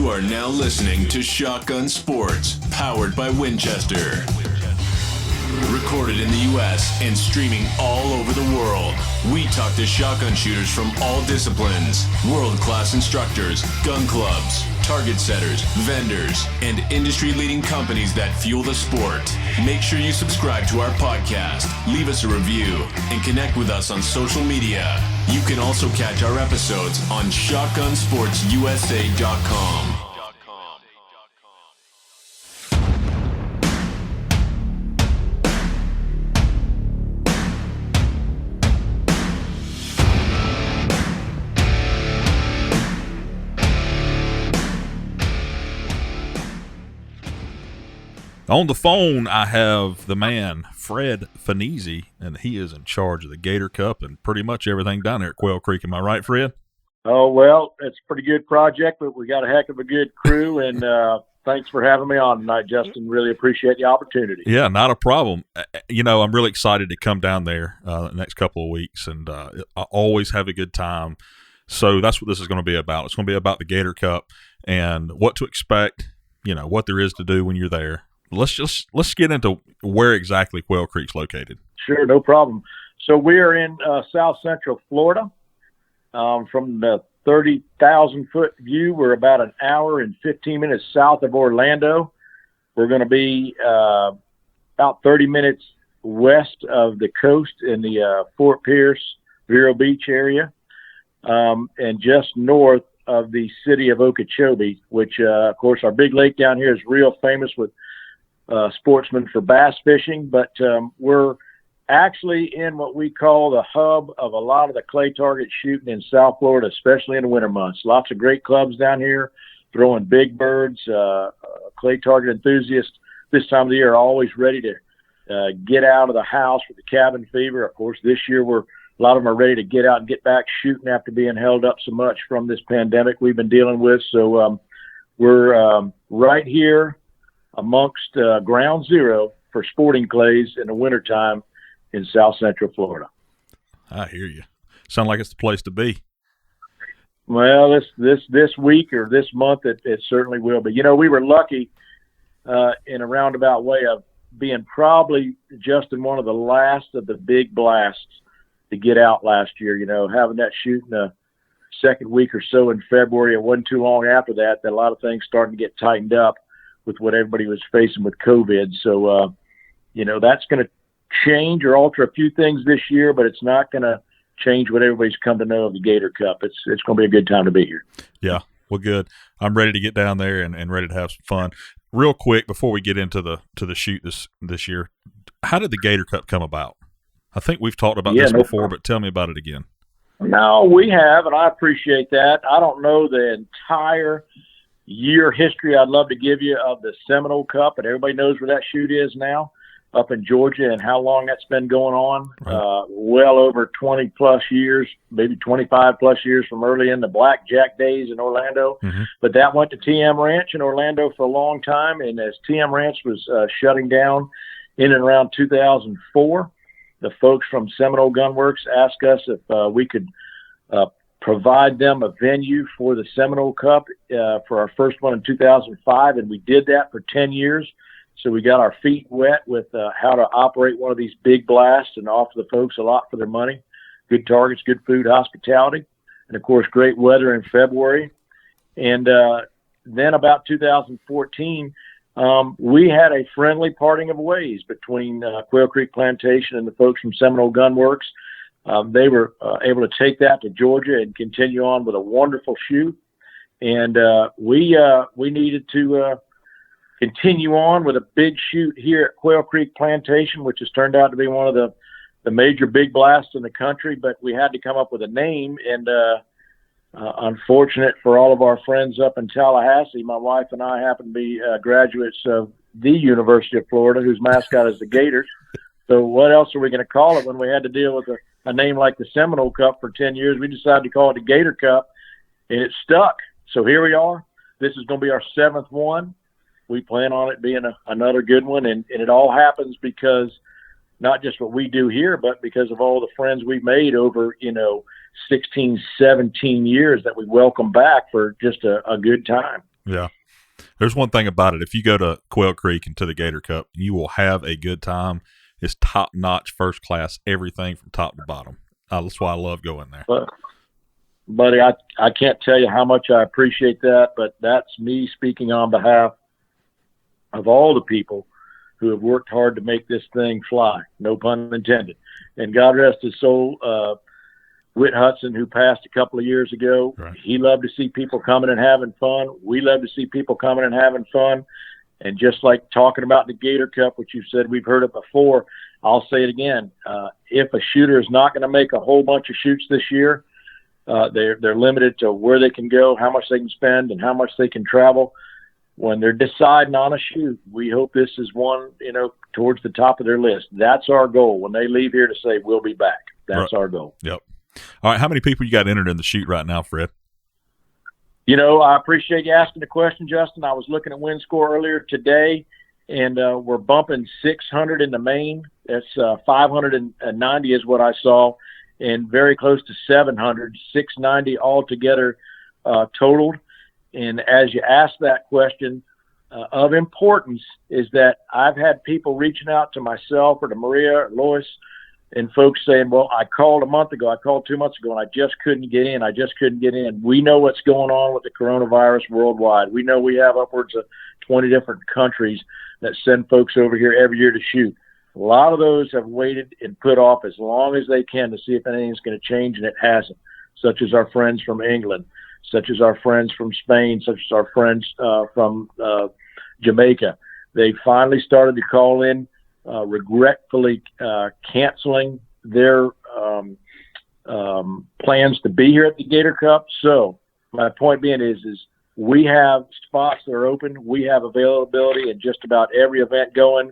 You are now listening to Shotgun Sports, powered by Winchester. Recorded in the U.S. and streaming all over the world. We talk to shotgun shooters from all disciplines, world-class instructors, gun clubs, target setters, vendors, and industry-leading companies that fuel the sport. Make sure you subscribe to our podcast, leave us a review, and connect with us on social media. You can also catch our episodes on shotgunsportsusa.com. On the phone, I have the man, Fred Fanizzi, and he is in charge of the Gator Cup and pretty much everything down there at Quail Creek. Am I right, Fred? Oh, well, it's a pretty good project, but we got a heck of a good crew, and thanks for having me on tonight, Justin. Really appreciate the opportunity. Yeah, not a problem. You know, I'm really excited to come down there the next couple of weeks, and I always have a good time. So that's what this is going to be about. It's going to be about the Gator Cup and what to expect, you know, what there is to do when you're there. Let's get into where exactly Quail Creek's located. Sure, no problem. So we're in South Central Florida. From the 30,000-foot view, we're about an hour and 15 minutes south of Orlando. We're going to be about 30 minutes west of the coast in the Fort Pierce, Vero Beach area, and just north of the city of Okeechobee, which, of course, our big lake down here is real famous with sportsmen for bass fishing, but we're actually in what we call the hub of a lot of the clay target shooting in South Florida, especially in the winter months. Lots of great clubs down here throwing big birds. Clay target enthusiasts this time of the year are always ready to get out of the house with the cabin fever. Of course, this year a lot of them are ready to get out and get back shooting after being held up so much from this pandemic we've been dealing with. So we're right here amongst ground zero for sporting clays in the wintertime in South Central Florida. I hear you. Sound like it's the place to be. Well, this week or this month, it certainly will be. You know, we were lucky in a roundabout way of being probably just in one of the last of the big blasts to get out last year. You know, having that shoot in the second week or so in February, it wasn't too long after that a lot of things starting to get tightened up with what everybody was facing with COVID. So, you know, that's going to change or alter a few things this year, but it's not going to change what everybody's come to know of the Gator Cup. It's going to be a good time to be here. Yeah, well, good. I'm ready to get down there and ready to have some fun. Real quick, before we get into the shoot this year, how did the Gator Cup come about? I think we've talked about this before, but tell me about it again. No, we have, and I appreciate that. I don't know the entire year history I'd love to give you of the Seminole Cup, and everybody knows where that shoot is now up in Georgia and how long that's been going on. Right. Well over 20 plus years, maybe 25 plus years from early in the Blackjack days in Orlando. Mm-hmm. But that went to TM Ranch in Orlando for a long time. And as TM Ranch was shutting down in and around 2004, the folks from Seminole Gunworks asked us if we could provide them a venue for the Seminole Cup for our first one in 2005, and we did that for 10 years. So we got our feet wet with how to operate one of these big blasts and offer the folks a lot for their money. Good targets, good food, hospitality, and, of course, great weather in February. And then about 2014, we had a friendly parting of ways between Quail Creek Plantation and the folks from Seminole Gunworks. They were able to take that to Georgia and continue on with a wonderful shoot. And we needed to continue on with a big shoot here at Quail Creek Plantation, which has turned out to be one of the major big blasts in the country. But we had to come up with a name. And unfortunate for all of our friends up in Tallahassee, my wife and I happen to be graduates of the University of Florida, whose mascot is the Gators. So what else are we going to call it when we had to deal with a name like the Seminole Cup for 10 years? We decided to call it the Gator Cup, and it stuck. So here we are. This is going to be our seventh one. We plan on it being another good one, and it all happens because not just what we do here, but because of all the friends we've made over, 16, 17 years that we welcome back for just a good time. Yeah. There's one thing about it. If you go to Quail Creek and to the Gator Cup, you will have a good time. It's top-notch, first-class, everything from top to bottom. That's why I love going there. Buddy, I can't tell you how much I appreciate that, but that's me speaking on behalf of all the people who have worked hard to make this thing fly, no pun intended. And God rest his soul, Whit Hudson, who passed a couple of years ago, Right. He loved to see people coming and having fun. We love to see people coming and having fun. And just like talking about the Gator Cup, which you said we've heard it before, I'll say it again. If a shooter is not going to make a whole bunch of shoots this year, they're limited to where they can go, how much they can spend, and how much they can travel. When they're deciding on a shoot, we hope this is one, towards the top of their list. That's our goal. When they leave here to say, we'll be back. That's our goal. Yep. All right. How many people you got entered in the shoot right now, Fred? I appreciate you asking the question, Justin. I was looking at win score earlier today, and we're bumping 600 in the main. That's 590 is what I saw, and very close to 700, 690 altogether totaled. And as you ask that question, of importance is that I've had people reaching out to myself or to Maria or Lois and folks saying, well, I called a month ago, I called 2 months ago, and I just couldn't get in. We know what's going on with the coronavirus worldwide. We know we have upwards of 20 different countries that send folks over here every year to shoot. A lot of those have waited and put off as long as they can to see if anything's going to change, and it hasn't, such as our friends from England, such as our friends from Spain, such as our friends from Jamaica. They finally started to call in, regretfully canceling their plans to be here at the Gator Cup. So my point being is we have spots that are open. We have availability in just about every event going,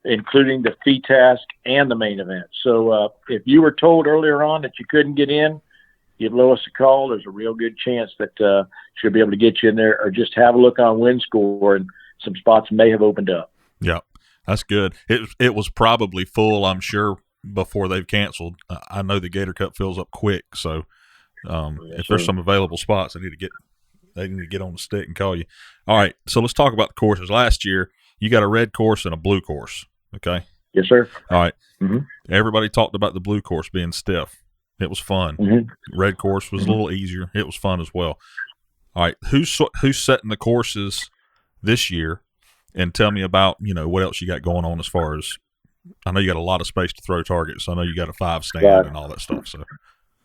including the fee task and the main event. So if you were told earlier on that you couldn't get in, give Lois a call. There's a real good chance that she'll be able to get you in there, or just have a look on win score, and some spots may have opened up. Yeah, that's good. It was probably full, I'm sure, before they've canceled. I know the Gator Cup fills up quick, so if there's some available spots, they need to get on the stick and call you. All right, so let's talk about the courses. Last year, you got a red course and a blue course, okay? Yes, sir. All right. Mm-hmm. Everybody talked about the blue course being stiff. It was fun. Mm-hmm. Red course was a little easier. It was fun as well. All right, who's setting the courses this year? And tell me about, what else you got going on as far as, I know you got a lot of space to throw targets. I know you got a 5 stand and all that stuff. So.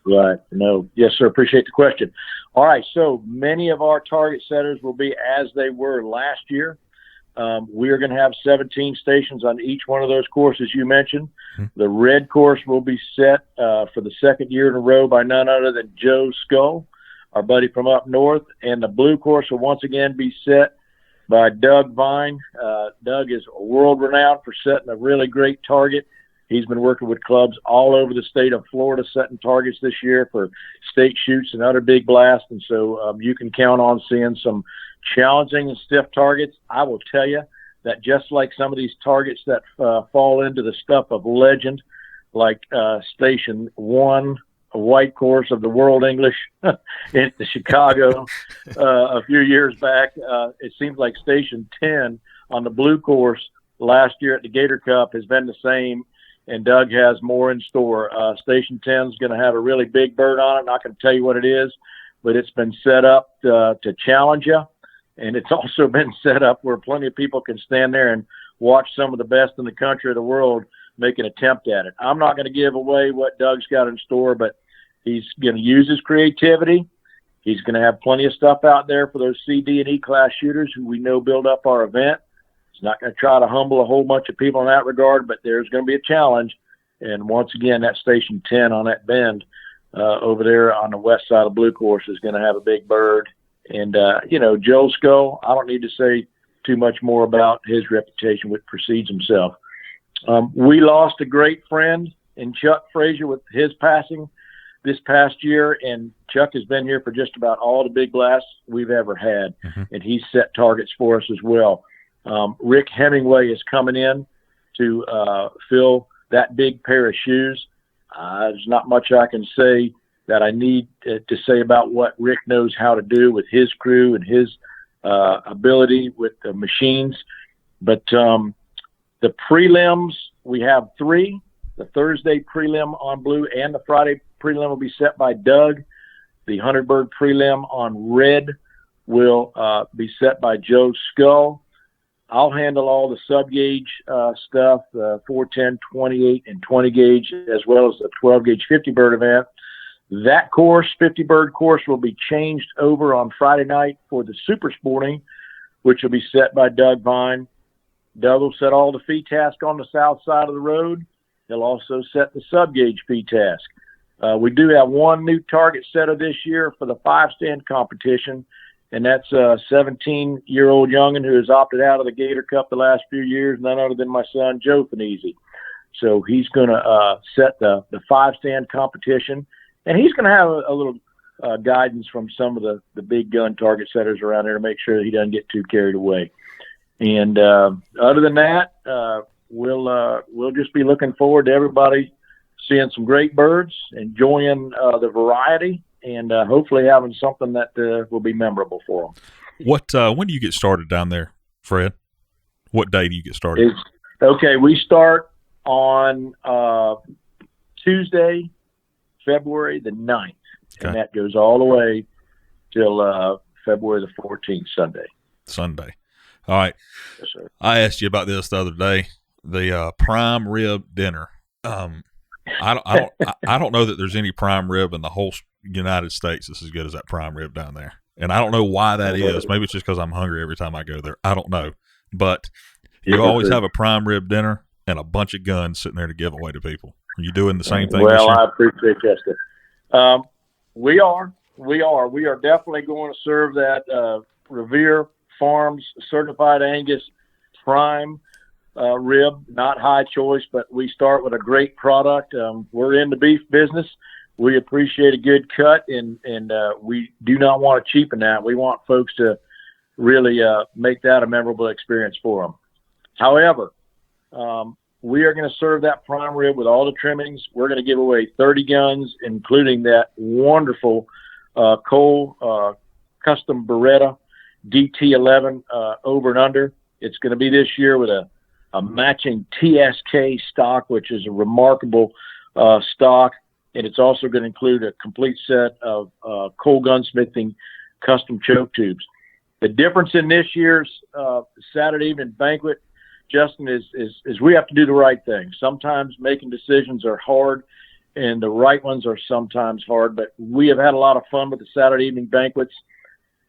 Right. No. Yes, sir. Appreciate the question. All right. So many of our target setters will be as they were last year. We are going to have 17 stations on each one of those courses you mentioned. Mm-hmm. The red course will be set for the second year in a row by none other than Joe Scull, our buddy from up north. And the blue course will once again be set by Doug Vine. Doug is world-renowned for setting a really great target. He's been working with clubs all over the state of Florida, setting targets this year for state shoots and other big blasts. And so you can count on seeing some challenging and stiff targets. I will tell you that just like some of these targets that fall into the stuff of legend, like Station 1, a white course of the World English in Chicago a few years back. It seems like Station 10 on the blue course last year at the Gator Cup has been the same, and Doug has more in store. Station 10 is going to have a really big bird on it. I'm not going to tell you what it is, but it's been set up to challenge you, and it's also been set up where plenty of people can stand there and watch some of the best in the country or the world make an attempt at it. I'm not going to give away what Doug's got in store, but he's going to use his creativity. He's going to have plenty of stuff out there for those C, D, and E class shooters who we know build up our event. He's not going to try to humble a whole bunch of people in that regard, but there's going to be a challenge. And once again, that Station 10 on that bend over there on the west side of Blue Course is going to have a big bird. And, Joe Scull, I don't need to say too much more about his reputation, which precedes himself. We lost a great friend in Chuck Frazier with his passing this past year, and Chuck has been here for just about all the big blasts we've ever had, and he's set targets for us as well. Rick Hemingway is coming in to fill that big pair of shoes. There's not much I can say that I need to say about what Rick knows how to do with his crew and his ability with the machines. But the prelims, we have 3. The Thursday prelim on blue and the Friday prelim will be set by Doug. The 100-bird prelim on red will be set by Joe Scull. I'll handle all the sub-gauge stuff, 410, 28, and 20 gauge, as well as the 12-gauge 50-bird event. That course, 50-bird course, will be changed over on Friday night for the super sporting, which will be set by Doug Vine. Doug will set all the feed task on the south side of the road. He'll also set the sub-gauge feed task. We do have one new target setter this year for the 5-stand competition, and that's a 17-year-old youngin' who has opted out of the Gator Cup the last few years, none other than my son, Joe Fanizzi. So he's going to set the 5-stand competition, and he's going to have a little guidance from some of the big gun target setters around there to make sure that he doesn't get too carried away. And other than that, we'll just be looking forward to everybody seeing some great birds, enjoying the variety, and hopefully having something that will be memorable for them. When do you get started down there, Fred? What day do you get started? Okay, we start on Tuesday, February the 9th, and that goes all the way till February the 14th, Sunday. All right. Yes, sir. I asked you about this the other day. The prime rib dinner. I don't know that there's any prime rib in the whole United States that's as good as that prime rib down there, and I don't know why that is. Maybe it's just because I'm hungry every time I go there. I don't know, but you always have a prime rib dinner and a bunch of guns sitting there to give away to people. Are you doing the same thing? Well, I appreciate that. We are definitely going to serve that Revere Farms certified Angus prime rib, not high choice, but we start with a great product. We're in the beef business. We appreciate a good cut, and we do not want to cheapen that. We want folks to really make that a memorable experience for them. However, we are going to serve that prime rib with all the trimmings. We're going to give away 30 guns, including that wonderful Cole custom Beretta DT11 over and under. It's going to be this year with a matching TSK stock, which is a remarkable stock, and it's also going to include a complete set of Cole Gunsmithing custom choke tubes. The difference in this year's Saturday evening banquet, Justin, is we have to do the right thing. Sometimes making decisions are hard, and the right ones are sometimes hard, but we have had a lot of fun with the Saturday evening banquets,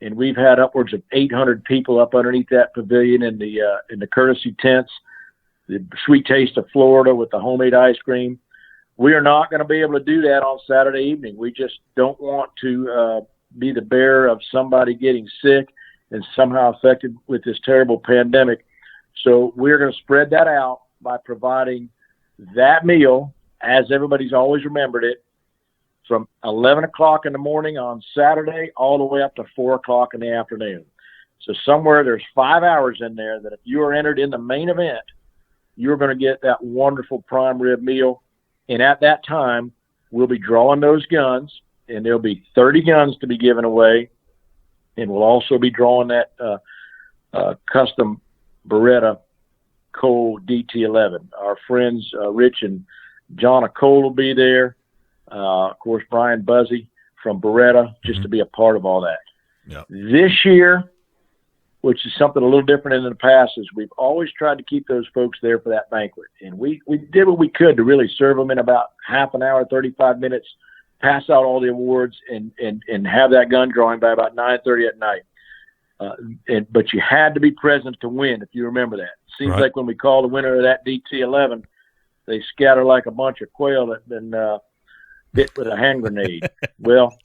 and we've had upwards of 800 people up underneath that pavilion in the courtesy tents, the sweet taste of Florida with the homemade ice cream. We are not going to be able to do that on Saturday evening. We just don't want to be the bearer of somebody getting sick and somehow affected with this terrible pandemic. So we're going to spread that out by providing that meal, as everybody's always remembered it, from 11 o'clock in the morning on Saturday all the way up to 4 o'clock in the afternoon. So somewhere there's 5 hours in there that if you are entered in the main event, you're going to get that wonderful prime rib meal. And at that time, we'll be drawing those guns, and there'll be 30 guns to be given away. And we'll also be drawing that custom Beretta Cole DT11. Our friends Rich and John Cole will be there. Of course, Brian Buzzy from Beretta, just to be a part of all that. Yep. This year, which is something a little different than the past, is we've always tried to keep those folks there for that banquet. And we did what we could to really serve them in about half an hour, 35 minutes, pass out all the awards, and have that gun drawing by about 9:30 at night. But you had to be present to win, if you remember that. Seems right. Like when we call the winner of that DT11, they scatter like a bunch of quail that been hit with a hand grenade. Well,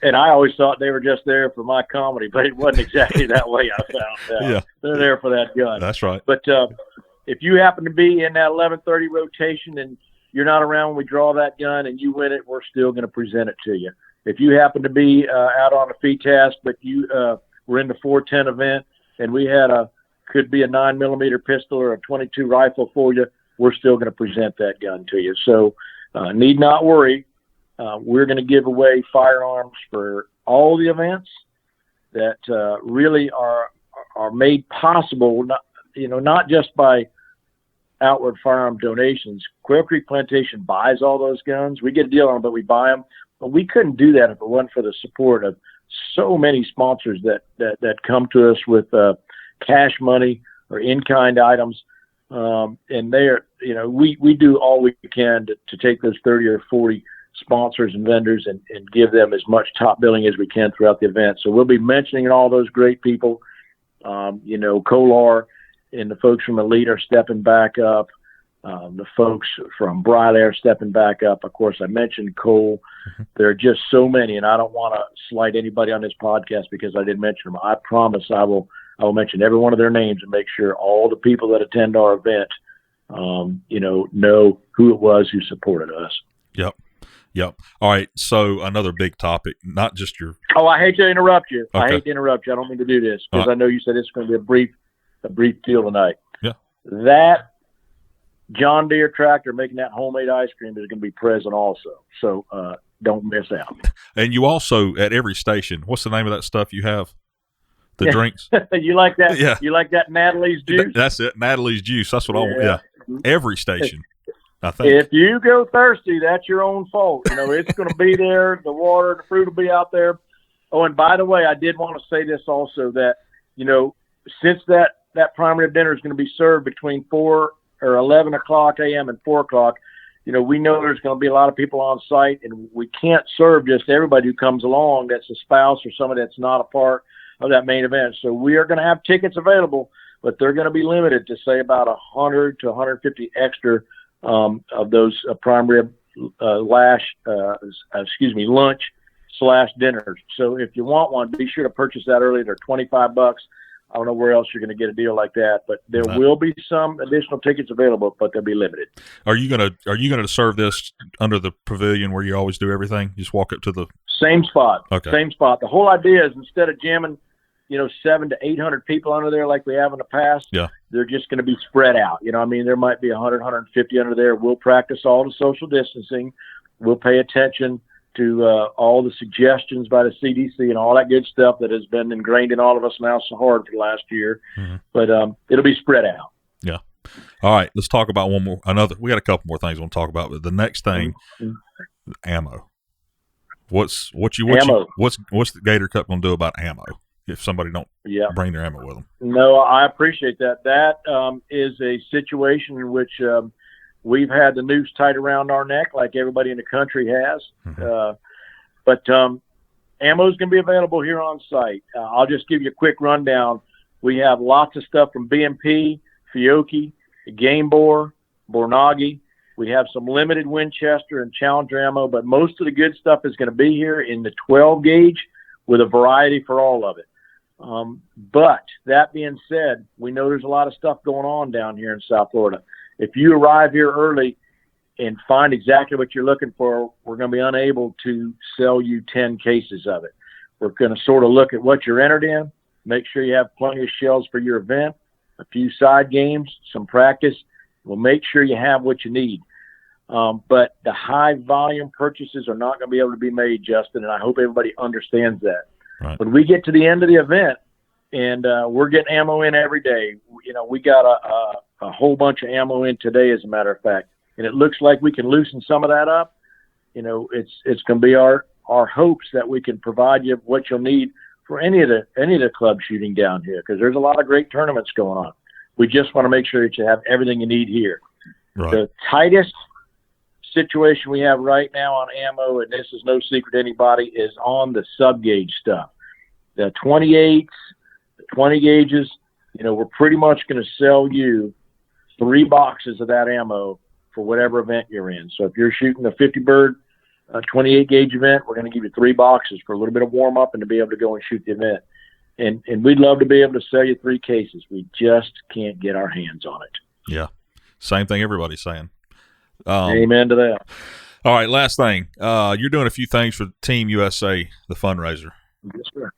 and I always thought they were just there for my comedy, but it wasn't exactly that way. I found out. Yeah. They're there for that gun. That's right. But if you happen to be in that 11:30 rotation and you're not around when we draw that gun and you win it, we're still going to present it to you. If you happen to be out on a feed task, but you were in the 410 event and we had could be a 9mm pistol or a 22 rifle for you, we're still going to present that gun to you. So need not worry. We're going to give away firearms for all the events, that really are made possible, not just by outward firearm donations. Quail Creek Plantation buys all those guns. We get a deal on them, but we buy them. But we couldn't do that if it wasn't for the support of so many sponsors that come to us with cash money or in-kind items. And they're, we do all we can to take those 30 or 40 sponsors and vendors and give them as much top billing as we can throughout the event. So we'll be mentioning all those great people. Kolar and the folks from Elite are stepping back up. The folks from Briley are stepping back up. Of course, I mentioned Cole. Mm-hmm. There are just so many, and I don't want to slight anybody on this podcast because I didn't mention them. I promise I will mention every one of their names and make sure all the people that attend our event, know who it was who supported us. Yep. All right. So another big topic, not just your. Oh, I hate to interrupt you. Okay. I hate to interrupt you. I don't mean to do this because I know you said it's going to be a brief deal tonight. Yeah. That John Deere tractor making that homemade ice cream is going to be present also. So don't miss out. And you also, at every station, what's the name of that stuff you have? The drinks? You like that? Yeah. You like that Natalie's juice? That's it. Natalie's juice. That's what I want. Yeah. Every station, I think. If you go thirsty, that's your own fault. It's going to be there. The water, the fruit will be out there. Oh, and by the way, I did want to say this also that, since that prime rib dinner is going to be served between 4 or 11 o'clock a.m. and 4 o'clock, we know there's going to be a lot of people on site, and we can't serve just everybody who comes along that's a spouse or somebody that's not a part of that main event. So we are going to have tickets available, but they're going to be limited to, say, about 100 to 150 extra of those prime rib lunch/dinners. So if you want one, be sure to purchase that early. They're $25. I don't know where else you're going to get a deal like that, but there will be some additional tickets available, but they'll be limited. Are you gonna serve this under the pavilion where you always do everything? Just walk up to the same spot. Okay. Same spot. The whole idea is instead of jamming, 700 to 800 people under there like we have in the past, yeah, they're just going to be spread out. There might be 100, 150 under there. We'll practice all the social distancing. We'll pay attention to all the suggestions by the CDC and all that good stuff that has been ingrained in all of us now so hard for the last year. Mm-hmm. But it'll be spread out. Yeah. All right. Let's talk about we got a couple more things I want to talk about, but the next thing, ammo. What's the Gator Cup going to do about ammo if somebody don't bring their ammo with them? No, I appreciate that. That is a situation in which we've had the noose tied around our neck like everybody in the country has. Mm-hmm. But ammo is going to be available here on site. I'll just give you a quick rundown. We have lots of stuff from BMP, Fiocchi, Game Bore, Bornagi. We have some limited Winchester and Challenger ammo, but most of the good stuff is going to be here in the 12 gauge with a variety for all of it. But that being said, we know there's a lot of stuff going on down here in South Florida. If you arrive here early and find exactly what you're looking for, we're going to be unable to sell you 10 cases of it. We're going to sort of look at what you're entered in, make sure you have plenty of shells for your event, a few side games, some practice. We'll make sure you have what you need. But the high volume purchases are not going to be able to be made, Justin, and I hope everybody understands that. Right. When we get to the end of the event and we're getting ammo in every day, we got a whole bunch of ammo in today, as a matter of fact, and it looks like we can loosen some of that up. It's going to be our hopes that we can provide you what you'll need for any of the club shooting down here, because there's a lot of great tournaments going on. We just want to make sure that you have everything you need here. Right. The tightest situation we have right now on ammo, and this is no secret to anybody, is on the sub-gauge stuff. The 28s, the 20 gauges, we're pretty much going to sell you 3 boxes of that ammo for whatever event you're in. So if you're shooting a 50 bird 28 gauge event, we're going to give you 3 boxes for a little bit of warm up and to be able to go and shoot the event. And we'd love to be able to sell you 3 cases. We just can't get our hands on it. Yeah. Same thing everybody's saying. Amen to that. All right. Last thing. You're doing a few things for Team USA, the fundraiser. Yes, sir.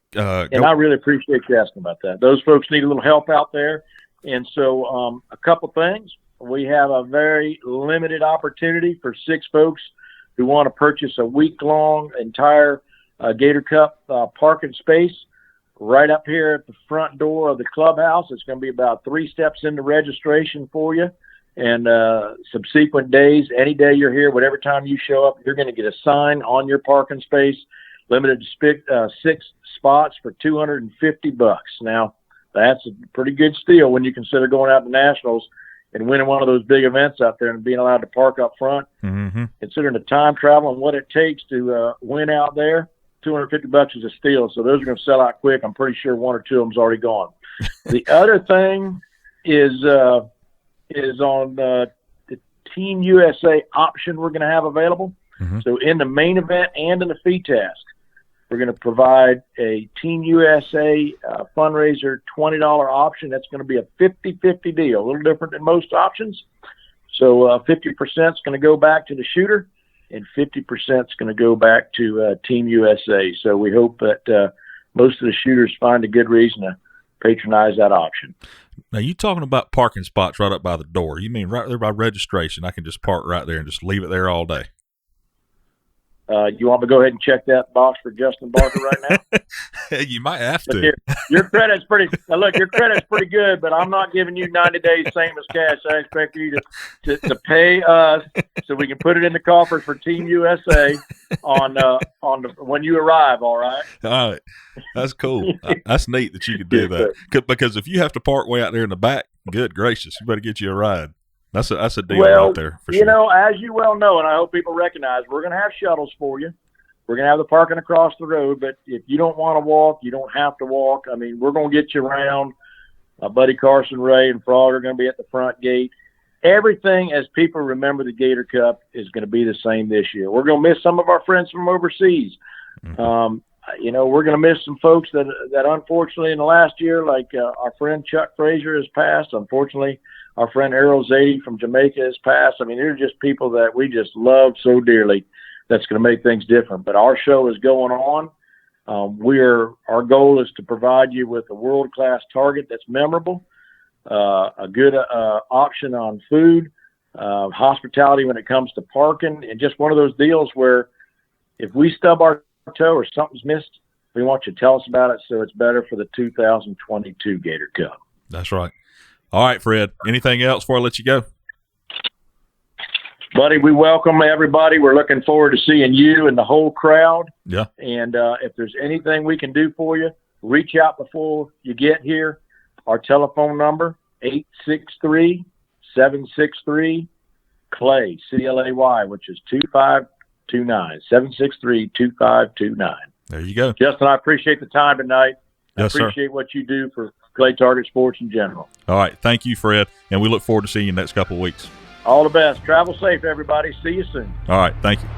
And I really appreciate you asking about that. Those folks need a little help out there. And so a couple things. We have a very limited opportunity for 6 folks who want to purchase a week-long entire Gator Cup parking space. right up here at the front door of the clubhouse. It's going to be about 3 steps into registration for you. And subsequent days, any day you're here, whatever time you show up, you're going to get a sign on your parking space, limited to 6 spots for $250. Now, that's a pretty good steal when you consider going out to nationals and winning one of those big events out there and being allowed to park up front. Mm-hmm. Considering the time travel and what it takes to win out there, $250 is a steal. So those are going to sell out quick. I'm pretty sure 1 or 2 of them's already gone. The other thing is on the Team USA option we're going to have available. Mm-hmm. So in the main event and in the fee task, we're going to provide a Team USA fundraiser $20 option. That's going to be a 50-50 deal, a little different than most options. So 50% is going to go back to the shooter, and 50% is going to go back to Team USA. So we hope that most of the shooters find a good reason to patronize that option. Now, you talking about parking spots right up by the door. You mean right there by registration? I can just park right there and just leave it there all day. You want me to go ahead and check that box for Justin Barker right now? You might have Look to. here, your credit's pretty. Now look, your credit's pretty good, but I'm not giving you 90 days same as cash. I expect you to pay us so we can put it in the coffers for Team USA when you arrive. All right. All right, that's cool. That's neat that you could do that. Because if you have to park way out there in the back, good gracious, you better get you a ride. That's a deal right there for sure. You know, as you well know, and I hope people recognize, we're going to have shuttles for you. We're going to have the parking across the road, but if you don't want to walk, you don't have to walk. I mean, we're going to get you around. My buddy Carson Ray and Frog are going to be at the front gate. Everything, as people remember the Gator Cup, is going to be the same this year. We're going to miss some of our friends from overseas. Mm-hmm. You know, we're going to miss some folks that unfortunately in the last year, like our friend Chuck Frazier has passed. Unfortunately, our friend Errol Zadie from Jamaica has passed. I mean, they're just people that we just love so dearly. That's going to make things different. But our show is going on. Our goal is to provide you with a world-class target that's memorable, a good option on food, hospitality when it comes to parking, and just one of those deals where if we stub our toe or something's missed, we want you to tell us about it so it's better for the 2022 Gator Cup. That's right. All right, Fred. Anything else before I let you go? Buddy, we welcome everybody. We're looking forward to seeing you and the whole crowd. Yeah. And if there's anything we can do for you, reach out before you get here. Our telephone number, 863-763-CLAY, C-L-A-Y, which is 2529, 763-2529. There you go. Justin, I appreciate the time tonight. Yes, I appreciate what you do for Clay Target Sports in general. All right. Thank you, Fred. And we look forward to seeing you next couple of weeks. All the best. Travel safe, everybody. See you soon. All right. Thank you.